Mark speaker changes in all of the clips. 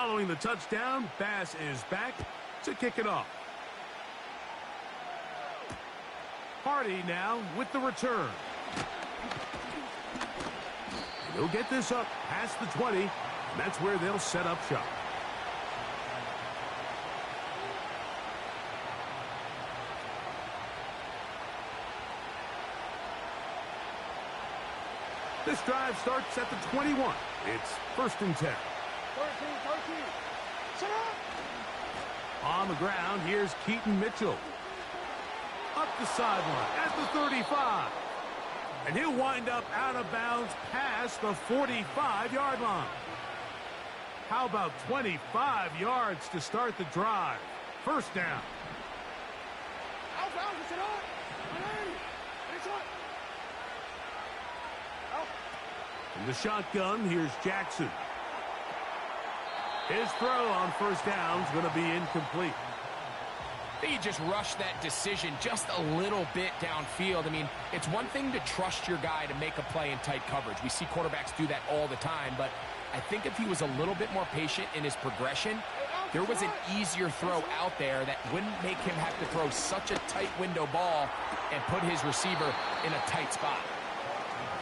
Speaker 1: Following the touchdown, Bass is back to kick it off. Party now with the return. And he'll get this up past the 20, and that's where they'll set up shop. This drive starts at the 21. It's 1st and 10. On the ground, here's Keaton Mitchell. Up the sideline at the 35. And he'll wind up out of bounds past the 45-yard line. How about 25 yards to start the drive? 1st down. In the shotgun, here's Jackson. His throw on 1st down is going to be incomplete.
Speaker 2: I think he just rushed that decision just a little bit downfield. I mean, it's one thing to trust your guy to make a play in tight coverage. We see quarterbacks do that all the time, but I think if he was a little bit more patient in his progression, there was an easier throw out there that wouldn't make him have to throw such a tight window ball and put his receiver in a tight spot.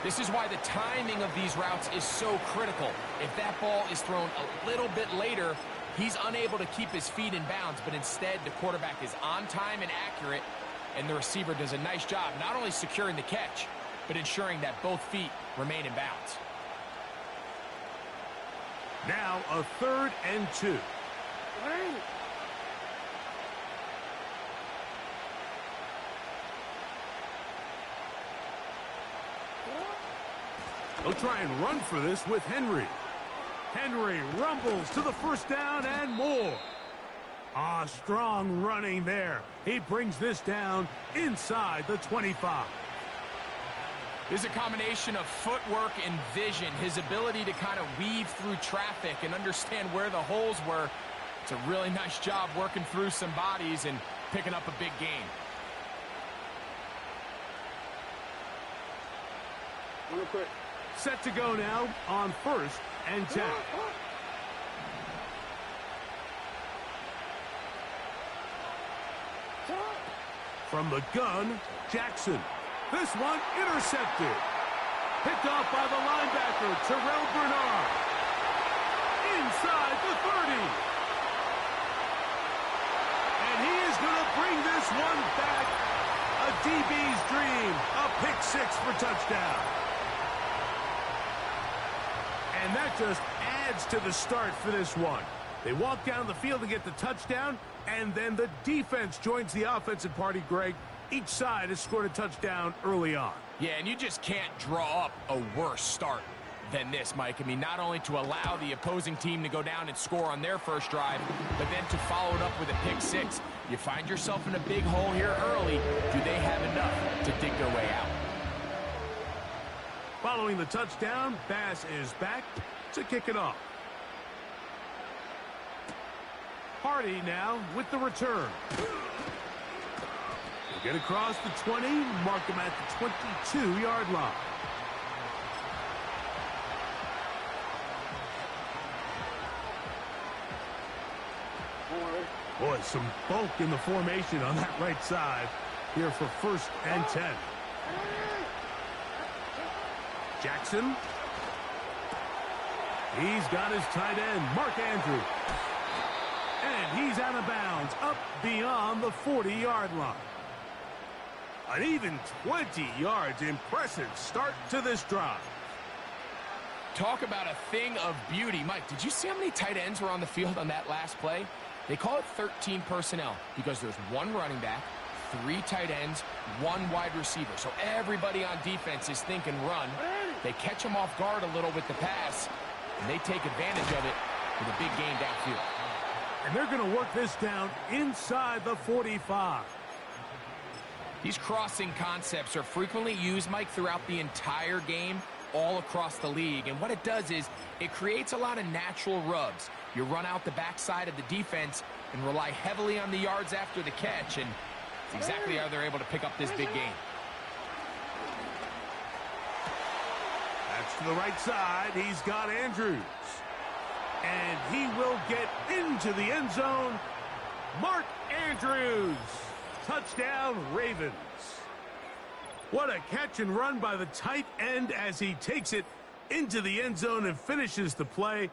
Speaker 2: This is why the timing of these routes is so critical. If that ball is thrown a little bit later, he's unable to keep his feet in bounds, but instead the quarterback is on time and accurate, and the receiver does a nice job not only securing the catch, but ensuring that both feet remain in bounds.
Speaker 1: Now a 3rd and 2. They'll try and run for this with Henry. Henry rumbles to the 1st down and more. Strong running there. He brings this down inside the 25.
Speaker 2: There's a combination of footwork and vision, his ability to kind of weave through traffic and understand where the holes were. It's a really nice job working through some bodies and picking up a big gain.
Speaker 1: Real quick. Set to go now on 1st and 10. From the gun, Jackson. This one intercepted. Picked off by the linebacker, Terrell Bernard. Inside the 30. And he is going to bring this one back. A DB's dream. A pick 6 for touchdown. And that just adds to the start for this one. They walk down the field to get the touchdown, and then the defense joins the offensive party, Greg. Each side has scored a touchdown early on.
Speaker 2: Yeah, and you just can't draw up a worse start than this, Mike. I mean, not only to allow the opposing team to go down and score on their first drive, but then to follow it up with a pick 6. You find yourself in a big hole here early. Do they have enough to dig their way out?
Speaker 1: Following the touchdown, Bass is back to kick it off. Party now with the return. He'll get across the 20, mark him at the 22-yard line. Boy, some bulk in the formation on that right side here for 1st and 10. Jackson. He's got his tight end, Mark Andrews. And he's out of bounds, up beyond the 40-yard line. An even 20 yards. Impressive start to this drive.
Speaker 2: Talk about a thing of beauty. Mike, did you see how many tight ends were on the field on that last play? They call it 13 personnel because there's 1 running back, 3 tight ends, 1 wide receiver. So everybody on defense is thinking run. They catch them off guard a little with the pass, and they take advantage of it with a big gain downfield.
Speaker 1: And they're going to work this down inside the 45.
Speaker 2: These crossing concepts are frequently used, Mike, throughout the entire game, all across the league. And what it does is it creates a lot of natural rubs. You run out the backside of the defense and rely heavily on the yards after the catch, and it's exactly how they're able to pick up this big gain.
Speaker 1: That's to the right side. He's got Andrews. And he will get into the end zone. Mark Andrews. Touchdown, Ravens. What a catch and run by the tight end as he takes it into the end zone and finishes the play.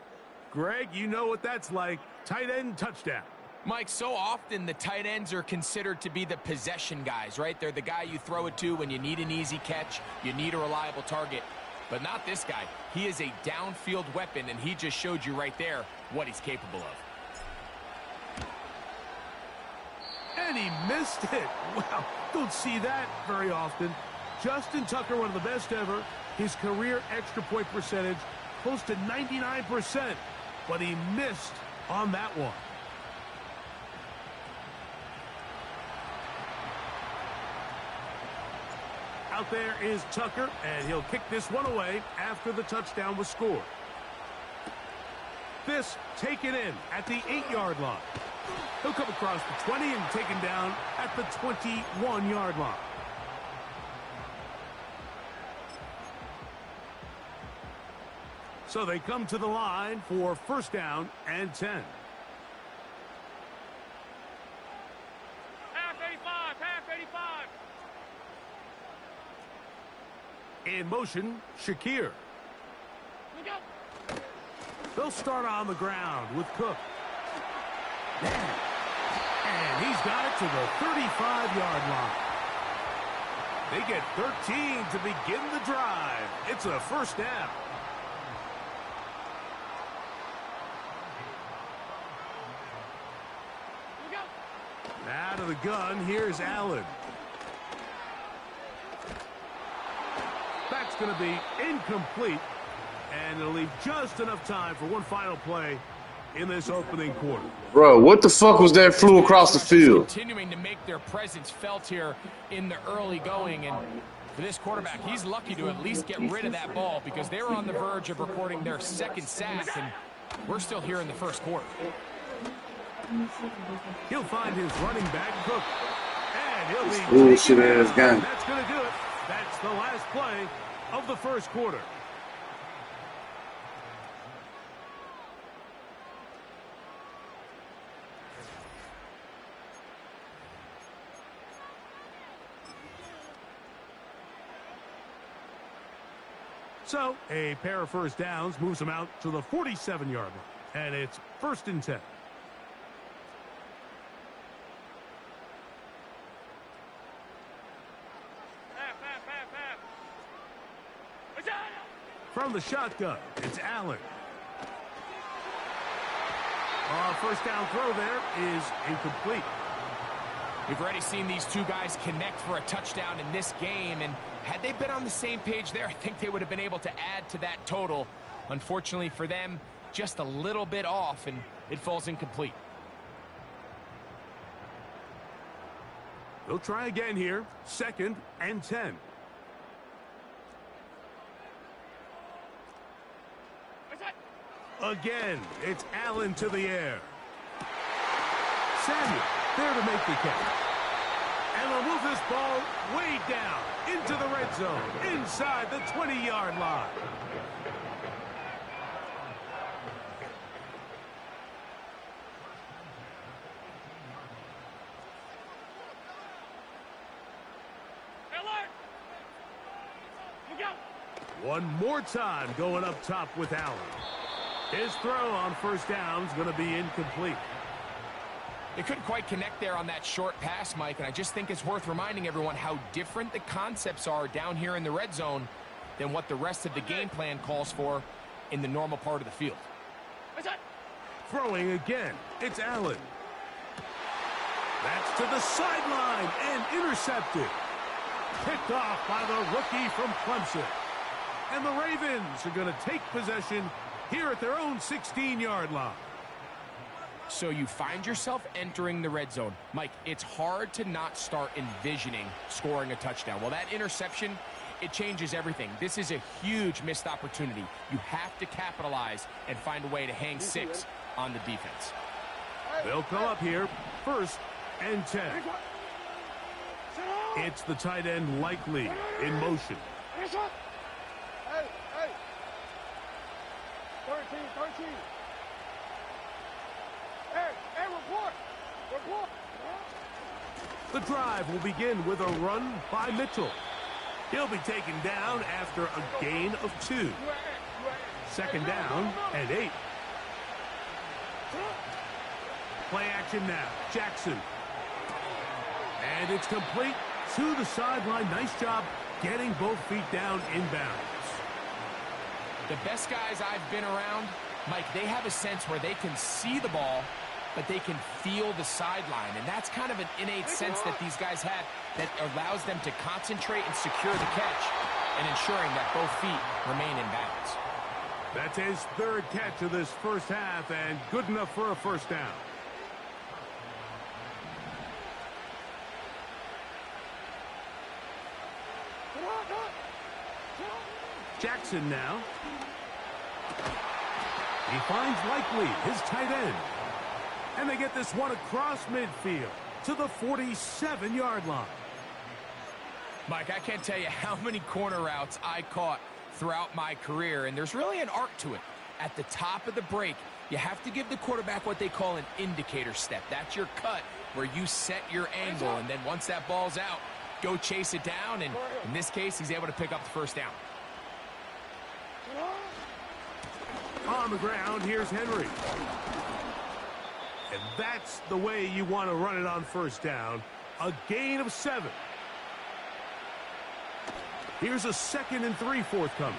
Speaker 1: Greg, you know what that's like. Tight end touchdown.
Speaker 2: Mike, so often the tight ends are considered to be the possession guys, right? They're the guy you throw it to when you need an easy catch, you need a reliable target. But not this guy. He is a downfield weapon, and he just showed you right there what he's capable of.
Speaker 1: And he missed it. Wow, don't see that very often. Justin Tucker, one of the best ever. His career extra point percentage, close to 99%. But he missed on that one. Out there is Tucker, and he'll kick this one away after the touchdown was scored. This taken in at the 8-yard line. He'll come across the 20 and taken down at the 21-yard line. So they come to the line for first down and 10.
Speaker 3: Half 85, half 85.
Speaker 1: In motion, Shakir. They'll start on the ground with Cook. And he's got it to the 35-yard line. They get 13 to begin the drive. It's a first down. Out of the gun, here's Allen. That's going to be incomplete, and it'll leave just enough time for one final play in this opening quarter.
Speaker 4: Bro, what the fuck was that flew across the field?
Speaker 2: Continuing to make their presence felt here in the early going, and for this quarterback, he's lucky to at least get rid of that ball because they were on the verge of recording their second sack, and we're still here in the first quarter.
Speaker 1: He'll find his running back, Cook, and he'll be
Speaker 4: bullshit ass gun.
Speaker 1: That's going to do it. That's the last play of the first quarter. So a pair of first downs moves them out to the 47-yard line, and it's first and 10. From the shotgun, it's Allen. First down throw there is incomplete.
Speaker 2: We've already seen these two guys connect for a touchdown in this game, and had they been on the same page there, I think they would have been able to add to that total. Unfortunately for them, just a little bit off, and it falls incomplete.
Speaker 1: They'll try again here, second and 10. Again, it's Allen to the air. Samuel there to make the catch. And they'll move this ball way down into the red zone, inside the 20-yard line. One more time going up top with Allen. His throw on first down is going to be incomplete.
Speaker 2: They couldn't quite connect there on that short pass, Mike, and I just think it's worth reminding everyone how different the concepts are down here in the red zone than what the rest of the game plan calls for in the normal part of the field.
Speaker 1: Throwing again, it's Allen. That's to the sideline and intercepted. Picked off by the rookie from Clemson. And the Ravens are going to take possession here at their own 16-yard line.
Speaker 2: So you find yourself entering the red zone. Mike, it's hard to not start envisioning scoring a touchdown. Well, that interception, it changes everything. This is a huge missed opportunity. You have to capitalize and find a way to hang 6 on the defense.
Speaker 1: They'll come up here, first and 10. It's the tight end Likely in motion.
Speaker 3: 13.
Speaker 1: The drive will begin with a run by Mitchell. He'll be taken down after a gain of 2. Second down and 8. Play action now. Jackson. And it's complete to the sideline. Nice job getting both feet down inbounds.
Speaker 2: The best guys I've been around, Mike, they have a sense where they can see the ball, but they can feel the sideline. And that's kind of an innate sense that these guys have that allows them to concentrate and secure the catch and ensuring that both feet remain in bounds.
Speaker 1: That's his 3rd catch of this first half and good enough for a first down. Jackson now. He finds Likely, his tight end. And they get this one across midfield to the 47-yard line.
Speaker 2: Mike, I can't tell you how many corner routes I caught throughout my career, and there's really an art to it. At the top of the break, you have to give the quarterback what they call an indicator step. That's your cut where you set your angle, and then once that ball's out, go chase it down, and in this case, he's able to pick up the first down.
Speaker 1: On the ground, here's Henry. And that's the way you want to run it on first down. A gain of 7. Here's a 2nd and 3 forthcoming.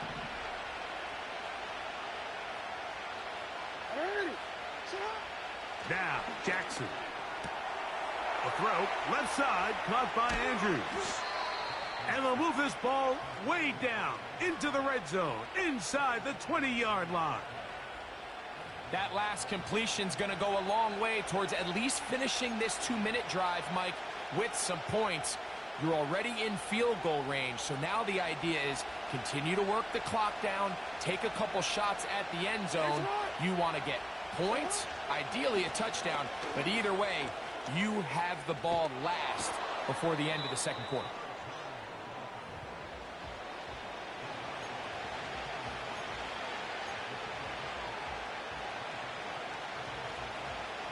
Speaker 1: Now, Jackson. A throw, left side, caught by Andrews. And they'll move this ball way down into the red zone, inside the 20-yard line.
Speaker 2: That last completion's going to go a long way towards at least finishing this 2-minute drive, Mike, with some points. You're already in field goal range, so now the idea is continue to work the clock down, take a couple shots at the end zone. You want to get points, ideally a touchdown, but either way, you have the ball last before the end of the second quarter.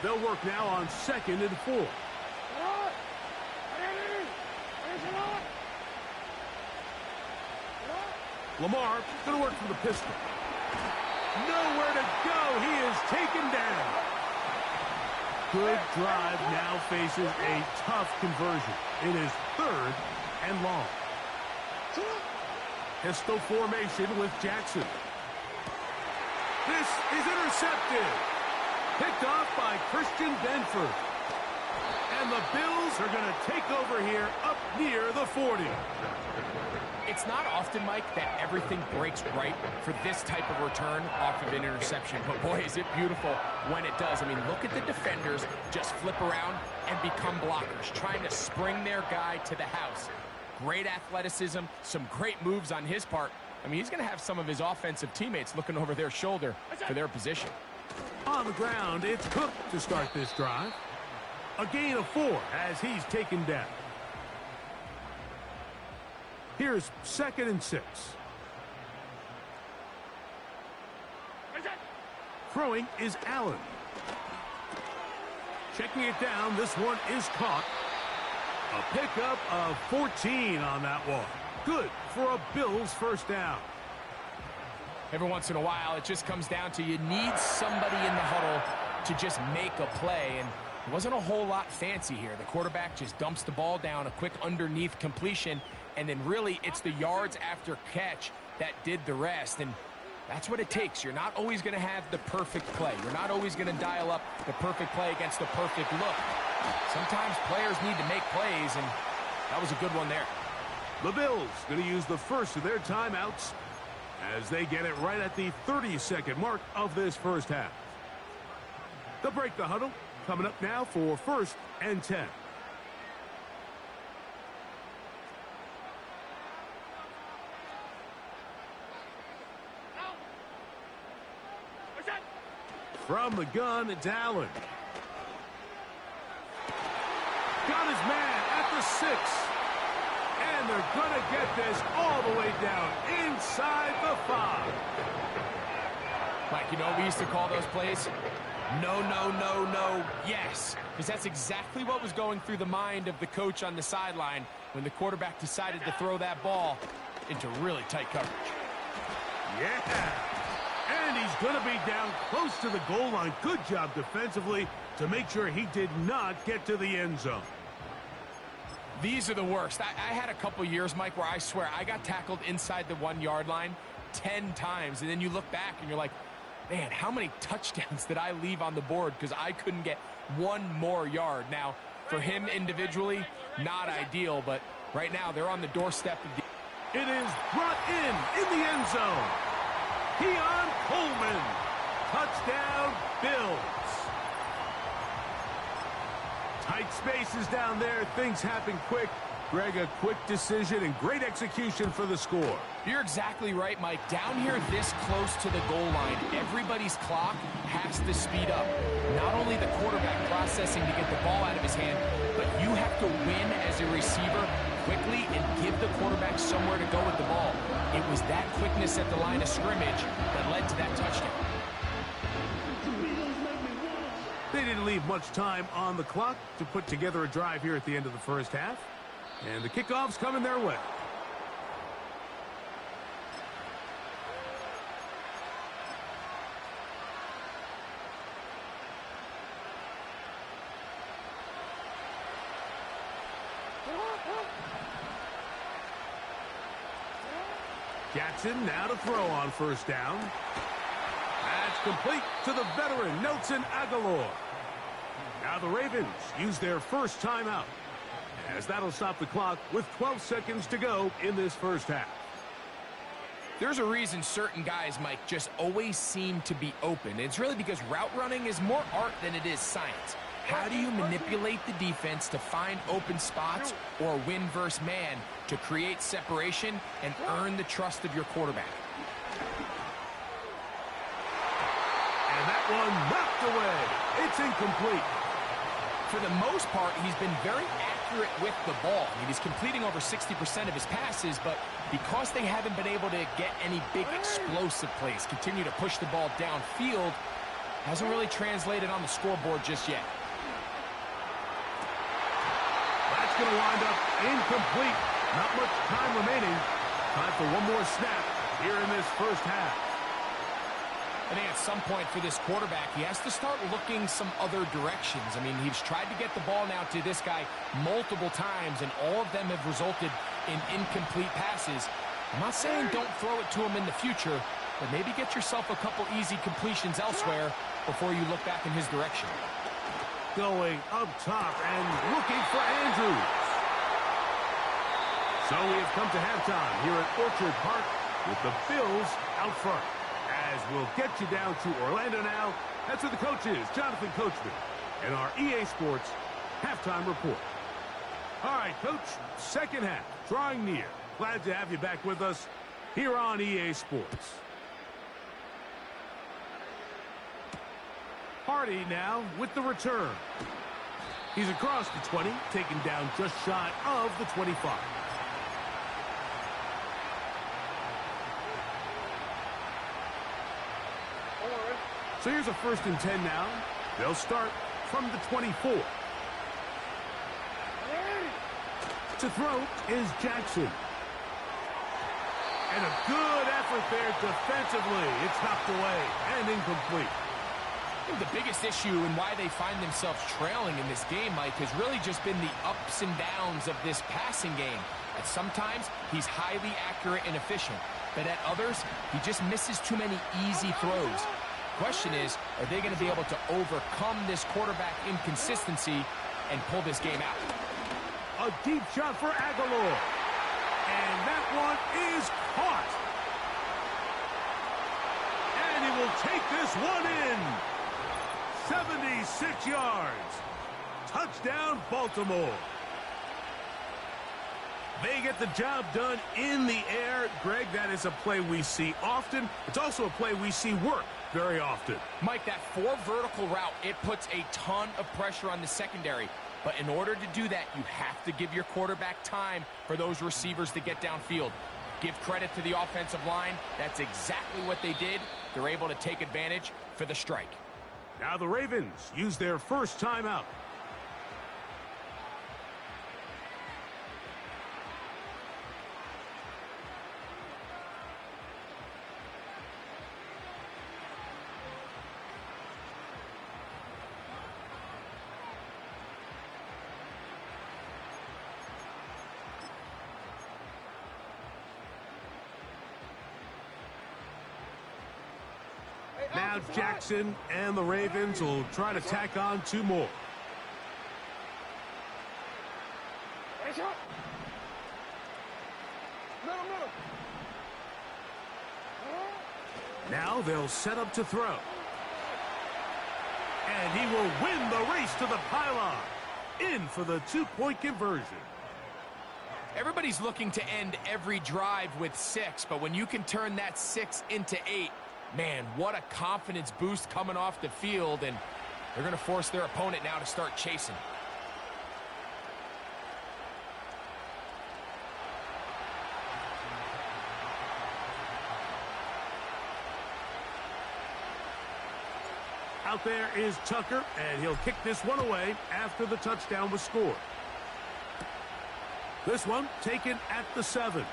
Speaker 1: They'll work now on 2nd and 4. Lamar going to work from the pistol. Nowhere to go. He is taken down. Good drive now faces a tough conversion. It is 3rd and long. Pistol formation with Jackson. This is intercepted. Picked off by Christian Benford. And the Bills are going to take over here up near the 40.
Speaker 2: It's not often, Mike, that everything breaks right for this type of return off of an interception. But, boy, is it beautiful when it does. I mean, look at the defenders just flip around and become blockers, trying to spring their guy to the house. Great athleticism, some great moves on his part. I mean, he's going to have some of his offensive teammates looking over their shoulder for their position.
Speaker 1: On the ground, it's Cook to start this drive. A gain of 4 as he's taken down. Here's 2nd and 6. Throwing is Allen. Checking it down, this one is caught. A pickup of 14 on that one. Good for a Bills first down.
Speaker 2: Every once in a while, it just comes down to you need somebody in the huddle to just make a play, and it wasn't a whole lot fancy here. The quarterback just dumps the ball down, a quick underneath completion, and then really it's the yards after catch that did the rest, and that's what it takes. You're not always going to have the perfect play. You're not always going to dial up the perfect play against the perfect look. Sometimes players need to make plays, and that was a good one there.
Speaker 1: The Bills going to use the first of their timeouts as they get it right at the 30-second mark of this first half. They'll break the huddle. Coming up now for 1st and 10. From the gun, it's Allen. Got his man at the 6. And they're going to get this all the way down inside the 5.
Speaker 2: Mike, you know what we used to call those plays? No, no, no, no, yes. Because that's exactly what was going through the mind of the coach on the sideline when the quarterback decided to throw that ball into really tight coverage.
Speaker 1: Yeah. And he's going to be down close to the goal line. Good job defensively to make sure he did not get to the end zone.
Speaker 2: These are the worst. I had a couple years, Mike, where I swear I got tackled inside the 1 yard line 10 times. And then you look back and you're like, man, how many touchdowns did I leave on the board because I couldn't get one more yard? Now, for him individually, not ideal, but right now they're on the doorstep of the...
Speaker 1: It is brought in the end zone. Keon Coleman. Touchdown, Bills. Tight spaces down there. Things happen quick. Greg, a quick decision and great execution for the score.
Speaker 2: You're exactly right, Mike. Down here this close to the goal line, everybody's clock has to speed up. Not only the quarterback processing to get the ball out of his hand, but you have to win as a receiver quickly and give the quarterback somewhere to go with the ball. It was that quickness at the line of scrimmage that led to that touchdown.
Speaker 1: They didn't leave much time on the clock to put together a drive here at the end of the first half. And the kickoff's coming their way. Jackson now to throw on first down. That's complete to the veteran, Nelson Aguilar. Now the Ravens use their first timeout, as that'll stop the clock with 12 seconds to go in this first half.
Speaker 2: There's a reason certain guys, Mike, just always seem to be open. It's really because route running is more art than it is science. How do you manipulate the defense to find open spots or win versus man to create separation and earn the trust of your quarterback?
Speaker 1: And that one knocked away. It's incomplete.
Speaker 2: For the most part, he's been very accurate with the ball. I mean, he's completing over 60% of his passes, but because they haven't been able to get any big explosive plays, continue to push the ball downfield, hasn't really translated on the scoreboard just yet.
Speaker 1: That's going to wind up incomplete. Not much time remaining. Time for one more snap here in this first half.
Speaker 2: I think at some point for this quarterback, he has to start looking some other directions. I mean, he's tried to get the ball now to this guy multiple times, and all of them have resulted in incomplete passes. I'm not saying don't throw it to him in the future, but maybe get yourself a couple easy completions elsewhere before you look back in his direction.
Speaker 1: Going up top and looking for Andrews. So we have come to halftime here at Orchard Park with the Bills out front. As we'll get you down to Orlando now. That's where the coach is, Jonathan Coachman, and our EA Sports halftime report. All right, Coach, second half, drawing near. Glad to have you back with us here on EA Sports. Hardy now with the return. He's across the 20, taken down just shy of the 25. So here's a 1st and 10 now. They'll start from the 24. To throw is Jackson. And a good effort there defensively. It's knocked away and incomplete.
Speaker 2: I think the biggest issue and why they find themselves trailing in this game, Mike, has really just been the ups and downs of this passing game. At sometimes, he's highly accurate and efficient. But at others, he just misses too many easy throws. Question is, are they going to be able to overcome this quarterback inconsistency and pull this game out?
Speaker 1: A deep shot for Aguilar. And that one is caught. And he will take this one in. 76 yards. Touchdown, Baltimore. They get the job done in the air. Greg, that is a play we see often. It's also a play we see work very often.
Speaker 2: Mike, that 4 vertical route, it puts a ton of pressure on the secondary. But in order to do that, you have to give your quarterback time for those receivers to get downfield. Give credit to the offensive line. That's exactly what they did. They're able to take advantage for the strike.
Speaker 1: Now the Ravens use their first timeout. Now Jackson and the Ravens will try to tack on 2 more. Now they'll set up to throw. And he will win the race to the pylon. In for the 2-point conversion.
Speaker 2: Everybody's looking to end every drive with 6, but when you can turn that 6 into 8, man, what a confidence boost coming off the field, and they're going to force their opponent now to start chasing.
Speaker 1: Out there is Tucker, and he'll kick this one away after the touchdown was scored. This one taken at the 7.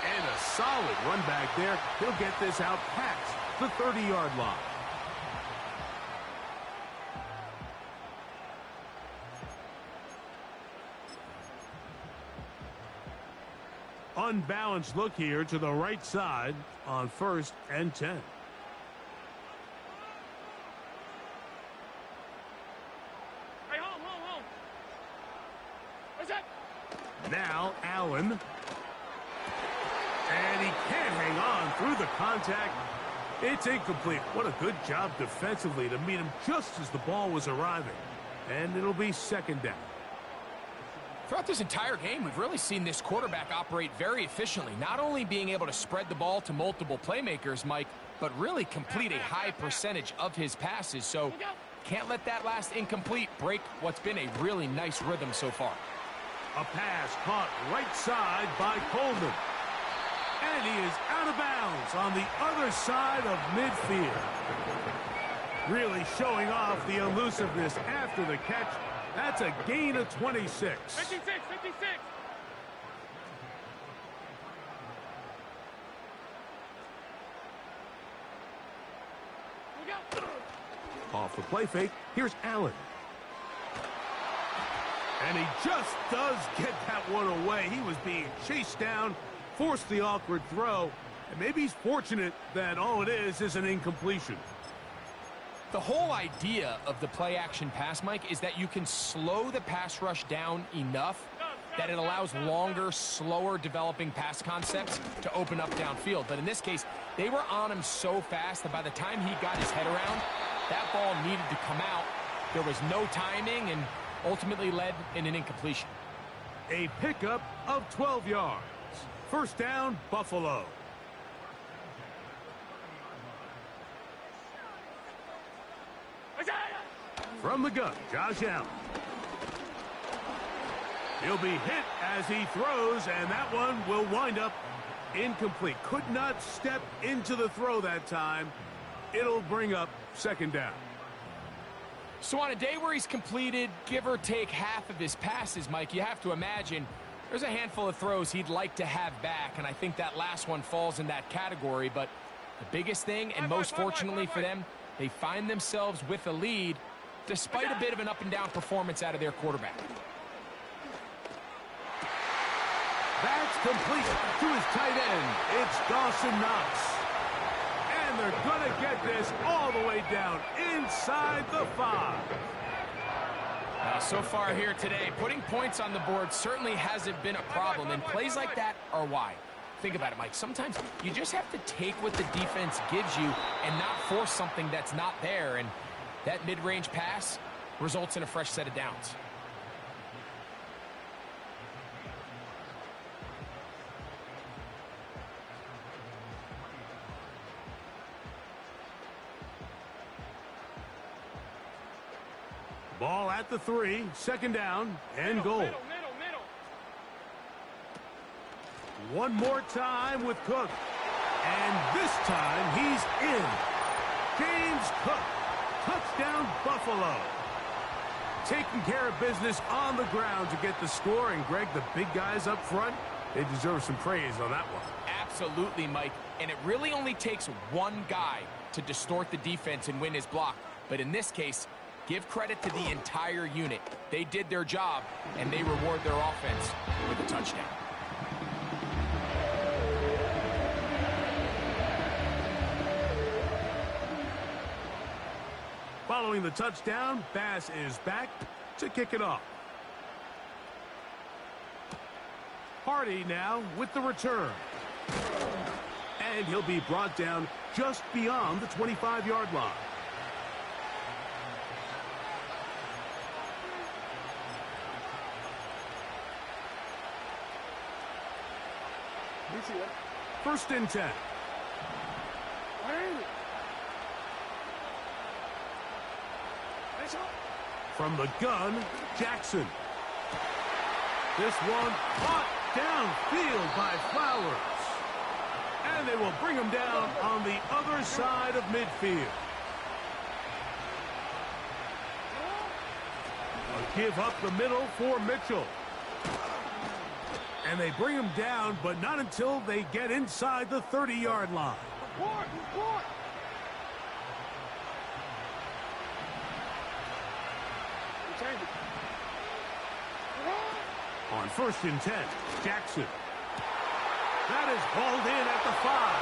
Speaker 1: And a solid run back there. He'll get this out past the 30-yard line. Unbalanced look here to the right side on 1st and 10. Now Allen. And he can't hang on through the contact. It's incomplete. What a good job defensively to meet him just as the ball was arriving. And it'll be 2nd down.
Speaker 2: Throughout this entire game, we've really seen this quarterback operate very efficiently, not only being able to spread the ball to multiple playmakers, Mike, but really complete a high percentage of his passes. So can't let that last incomplete break what's been a really nice rhythm so far.
Speaker 1: A pass caught right side by Coleman. And he is out of bounds on the other side of midfield. Really showing off the elusiveness after the catch. That's a gain of 26.
Speaker 3: 56, 56.
Speaker 1: Off the play fake, here's Allen. And he just does get that one away. He was being chased down, forced the awkward throw, and maybe he's fortunate that all it is an incompletion.
Speaker 2: The whole idea of the play-action pass, Mike, is that you can slow the pass rush down enough that it allows longer, slower developing pass concepts to open up downfield. But in this case, they were on him so fast that by the time he got his head around, that ball needed to come out. There was no timing and ultimately led in an incompletion.
Speaker 1: A pickup of 12 yards. 1st down, Buffalo. From the gun, Josh Allen. He'll be hit as he throws, and that one will wind up incomplete. Could not step into the throw that time. It'll bring up 2nd down.
Speaker 2: So on a day where he's completed, give or take half of his passes, Mike, you have to imagine there's a handful of throws he'd like to have back, and I think that last one falls in that category. But the biggest thing, and most fortunately for them, they find themselves with a lead despite a bit of an up-and-down performance out of their quarterback.
Speaker 1: That's complete to his tight end. It's Dawson Knox. And they're going to get this all the way down inside the 5.
Speaker 2: Now, so far here today, putting points on the board certainly hasn't been a problem, and plays like that are why. Think about it, Mike. Sometimes you just have to take what the defense gives you and not force something that's not there, and that mid-range pass results in a fresh set of downs.
Speaker 1: Ball at the 3, 2nd down, and goal.
Speaker 3: Middle.
Speaker 1: One more time with Cook. And this time he's in. James Cook. Touchdown, Buffalo. Taking care of business on the ground to get the score. And, Greg, the big guys up front, they deserve some praise on that one.
Speaker 2: Absolutely, Mike. And it really only takes one guy to distort the defense and win his block. But in this case, give credit to the entire unit. They did their job, and they reward their offense with a touchdown.
Speaker 1: Following the touchdown, Bass is back to kick it off. Party now with the return. And he'll be brought down just beyond the 25-yard line. First and 10. From the gun, Jackson. This one caught downfield by Flowers. And they will bring him down on the other side of midfield. A give up the middle for Mitchell. And they bring him down, but not until they get inside the 30-yard line. On first and 10, Jackson. That is hauled in at the 5.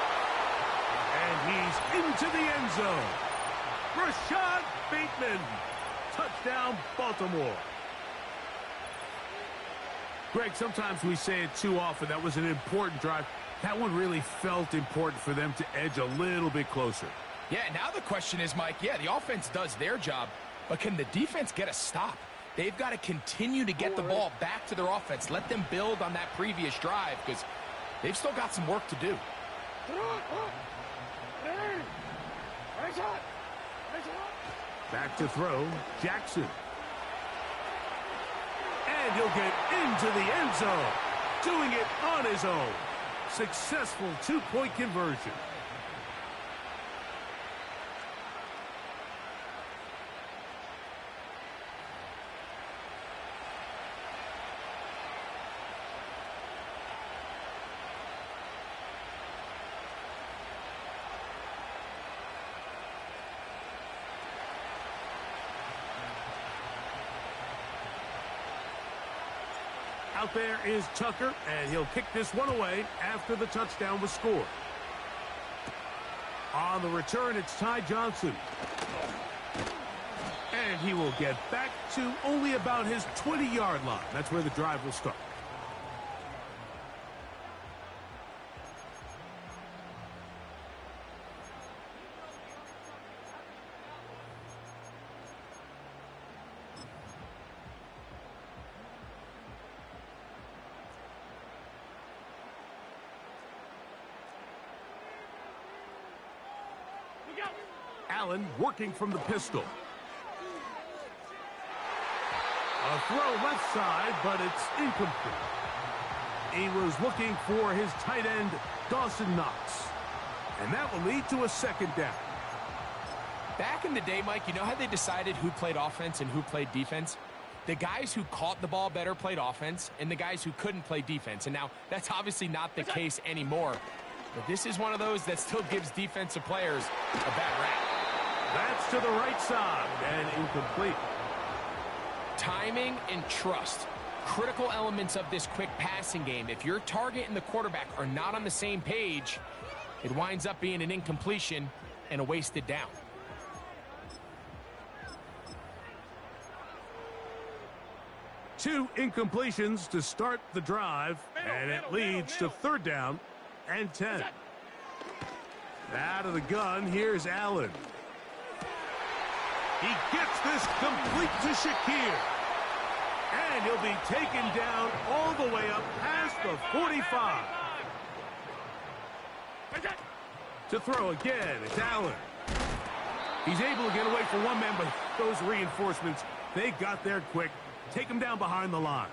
Speaker 1: And he's into the end zone. Rashad Bateman. Touchdown, Baltimore. Greg, sometimes we say it too often. That was an important drive. That one really felt important for them to edge a little bit closer.
Speaker 2: Yeah, now the question is, Mike, yeah, the offense does their job, but can the defense get a stop? They've got to continue to get the ball back to their offense. Let them build on that previous drive because they've still got some work to do.
Speaker 1: Back to throw, Jackson. And he'll get into the end zone, doing it on his own. Successful two-point conversion. Out there is Tucker, and he'll kick this one away after the touchdown was scored. On the return, it's Ty Johnson. And he will get back to only about his 20-yard line. That's where the drive will start. Allen working from the pistol. A throw left side, but it's incomplete. He was looking for his tight end, Dawson Knox. And that will lead to a second down.
Speaker 2: Back in the day, Mike, you know how they decided who played offense and who played defense? The guys who caught the ball better played offense, and the guys who couldn't play defense. And now, that's obviously not the case anymore. But this is one of those that still gives defensive players a bad rap.
Speaker 1: That's to the right side and incomplete.
Speaker 2: Timing and trust, critical elements of this quick passing game. If your target and the quarterback are not on the same page, it winds up being an incompletion and a wasted down.
Speaker 1: Two incompletions to start the drive, and it leads to third down and 10. Out of the gun, here's Allen. He gets this complete to Shakir. And he'll be taken down all the way up past the 45. To throw again, it's Allen. He's able to get away from one man, but those reinforcements, they got there quick. Take him down behind the line.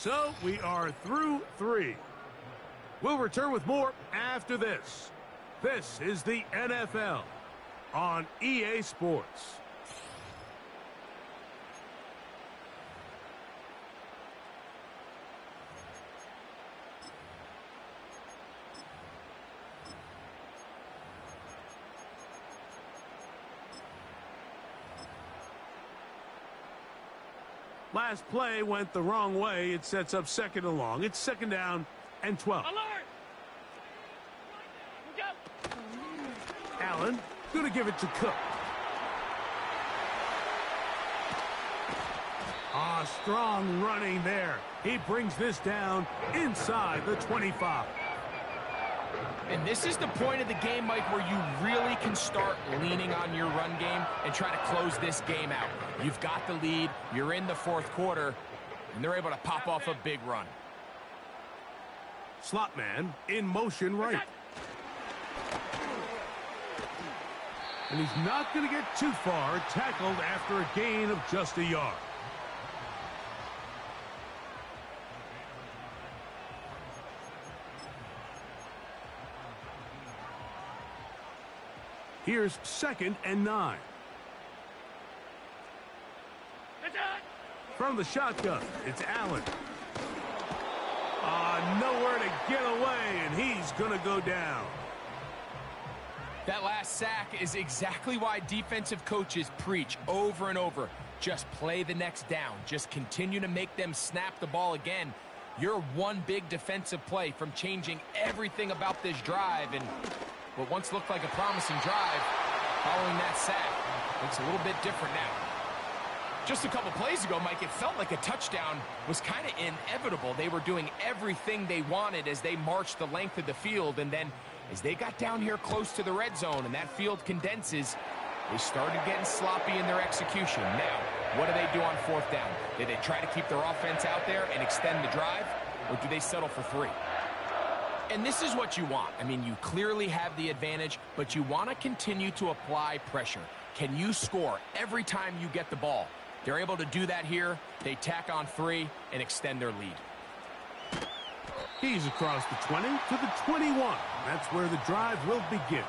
Speaker 1: So we are through 3. We'll return with more after this. This is the NFL on EA Sports. Last play went the wrong way. It sets up 2nd and long. It's 2nd down and 12.
Speaker 3: Alert! Go!
Speaker 1: Allen going to give it to Cook. Strong running there. He brings this down inside the 25.
Speaker 2: And this is the point of the game, Mike, where you really can start leaning on your run game and try to close this game out. You've got the lead, you're in the 4th quarter, and they're able to pop off a big run.
Speaker 1: Slot man in motion right. And he's not going to get too far, tackled after a gain of just a yard. Here's 2nd and 9. From the shotgun, it's Allen. Nowhere to get away, and he's going to go down.
Speaker 2: That last sack is exactly why defensive coaches preach over and over. Just play the next down. Just continue to make them snap the ball again. You're one big defensive play from changing everything about this drive, and what once looked like a promising drive, following that sack, looks a little bit different now. Just a couple plays ago, Mike, it felt like a touchdown was kind of inevitable. They were doing everything they wanted as they marched the length of the field, and then as they got down here close to the red zone and that field condenses, they started getting sloppy in their execution. Now, what do they do on 4th down? Do they try to keep their offense out there and extend the drive, or do they settle for 3? And this is what you want. I mean, you clearly have the advantage, but you want to continue to apply pressure. Can you score every time you get the ball? They're able to do that here. They tack on 3 and extend their lead.
Speaker 1: He's across the 20 to the 21. That's where the drive will begin.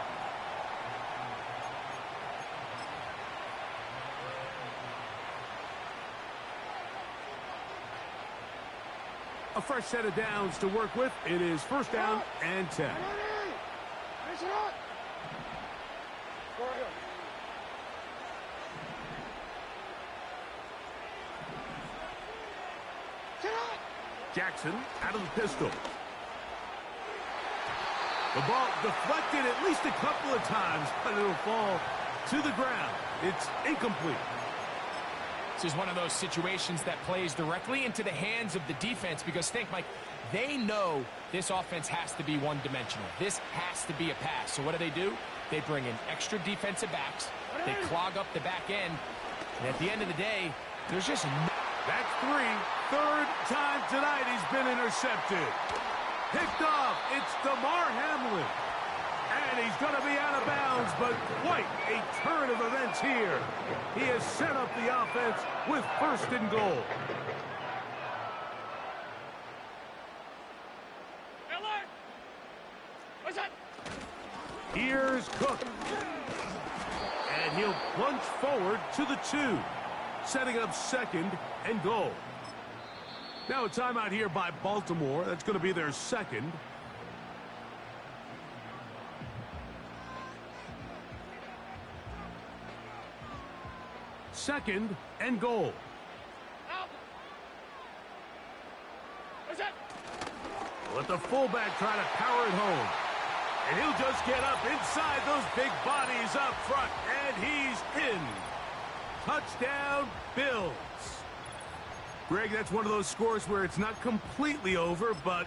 Speaker 1: A fresh set of downs to work with. It is 1st down and 10. Jackson out of the pistol. The ball deflected at least a couple of times, but it'll fall to the ground. It's incomplete.
Speaker 2: This is one of those situations that plays directly into the hands of the defense because, think, Mike, they know this offense has to be one-dimensional. This has to be a pass. So what do? They bring in extra defensive backs. They clog up the back end. And at the end of the day, there's just no...
Speaker 1: That's 3. 3rd time tonight he's been intercepted. Picked off. It's DeMar Hamlin. And he's going to be out of bounds, but quite a turn of events here. He has set up the offense with 1st and goal.
Speaker 3: Alert! What's that?
Speaker 1: Here's Cook. And he'll plunge forward to the 2, setting up 2nd and goal. Now a timeout here by Baltimore. That's going to be their 2nd. Second and goal.
Speaker 3: Out! What's that?
Speaker 1: Let the fullback try to power it home. And he'll just get up inside those big bodies up front. And he's in. Touchdown, Bills. Greg, that's one of those scores where it's not completely over, but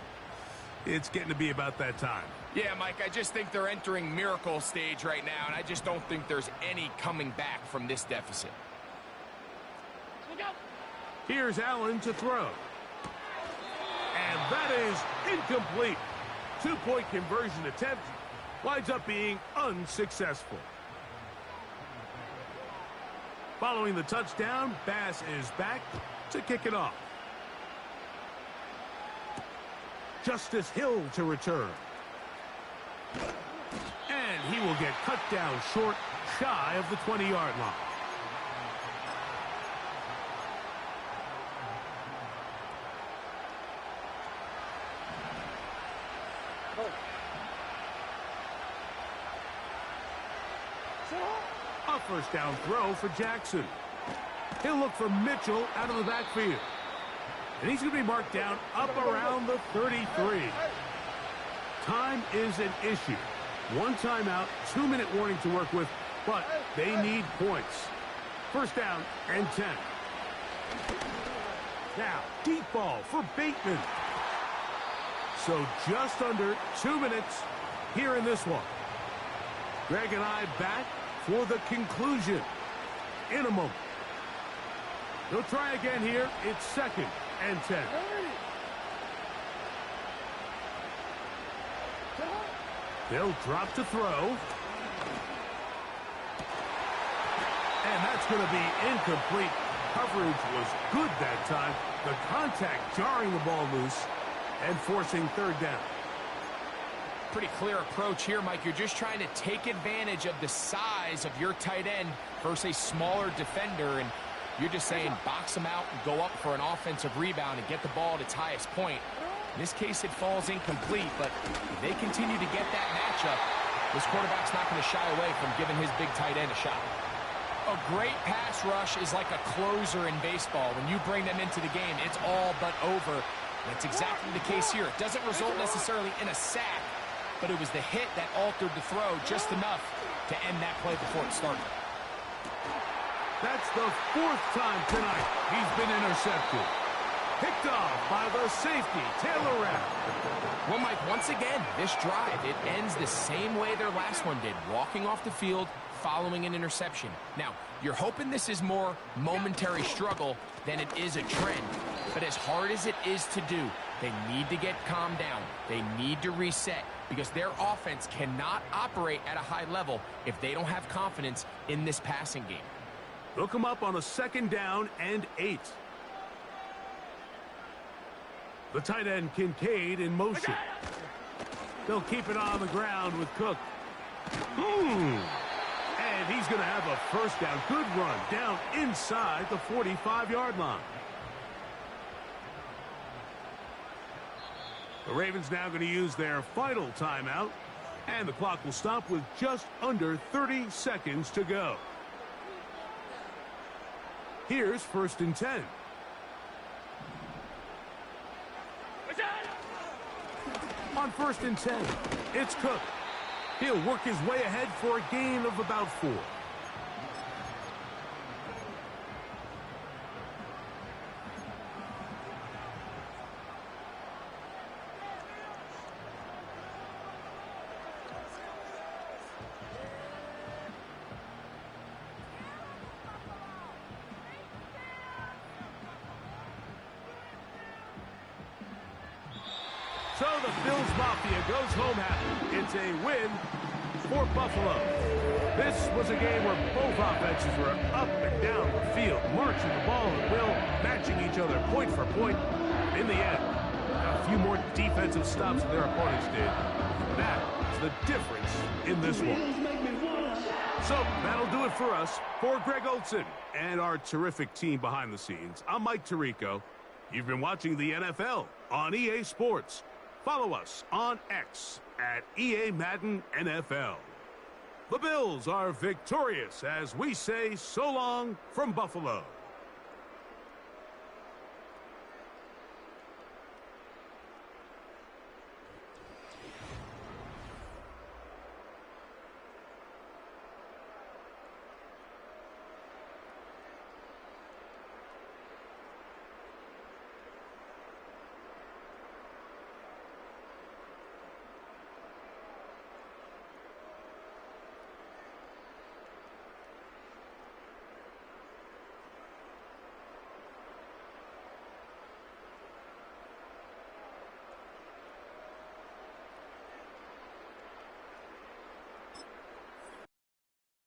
Speaker 1: it's getting to be about that time.
Speaker 2: Yeah, Mike, I just think they're entering miracle stage right now, and I just don't think there's any coming back from this deficit.
Speaker 3: Look out!
Speaker 1: Here's Allen to throw. And that is incomplete. 2-point conversion attempt winds up being unsuccessful. Following the touchdown, Bass is back to kick it off. Justice Hill to return. And he will get cut down short, shy of the 20-yard line. A first down throw for Jackson. He'll look for Mitchell out of the backfield. And he's going to be marked down up around the 33. Time is an issue. One timeout, 2-minute warning to work with, but they need points. First down and 10. Now, deep ball for Bateman. So just under 2 minutes here in this one. Greg and I back for the conclusion in a moment. They'll try again here. It's second and 10. They'll drop to throw. And that's going to be incomplete. Coverage was good that time. The contact jarring the ball loose and forcing third down.
Speaker 2: Pretty clear approach here, Mike. You're just trying to take advantage of the size of your tight end versus a smaller defender, and you're just saying box him out and go up for an offensive rebound and get the ball at its highest point. In this case, it falls incomplete, but if they continue to get that matchup, this quarterback's not going to shy away from giving his big tight end a shot. A great pass rush is like a closer in baseball. When you bring them into the game, it's all but over. That's exactly the case here. It doesn't result necessarily in a sack, but it was the hit that altered the throw just enough to end that play before it started.
Speaker 1: That's the fourth time tonight he's been intercepted. Picked off by the safety, Taylor Rapp.
Speaker 2: Well, Mike, once again, this drive, it ends the same way their last one did, walking off the field, following an interception. Now, you're hoping this is more momentary struggle than it is a trend. But as hard as it is to do, they need to get calmed down. They need to reset because their offense cannot operate at a high level if they don't have confidence in this passing game.
Speaker 1: They'll come up on a second down and 8. The tight end Kincaid in motion. They'll keep it on the ground with Cook. And he's going to have a first down. Good run down inside the 45-yard line. The Ravens now going to use their final timeout. And the clock will stop with just under 30 seconds to go. Here's first and 10. On first and 10, it's Cook. He'll work his way ahead for a gain of about 4. So the Bills Mafia goes home happy. It's a win for Buffalo. This was a game where both offenses were up and down the field, marching the ball at will, matching each other point for point. In the end, a few more defensive stops than their opponents did. That is the difference in this one. So that'll do it for us. For Greg Olson and our terrific team behind the scenes, I'm Mike Tirico. You've been watching the NFL on EA Sports. Follow us on X at EA Madden NFL. The Bills are victorious as we say so long from Buffalo.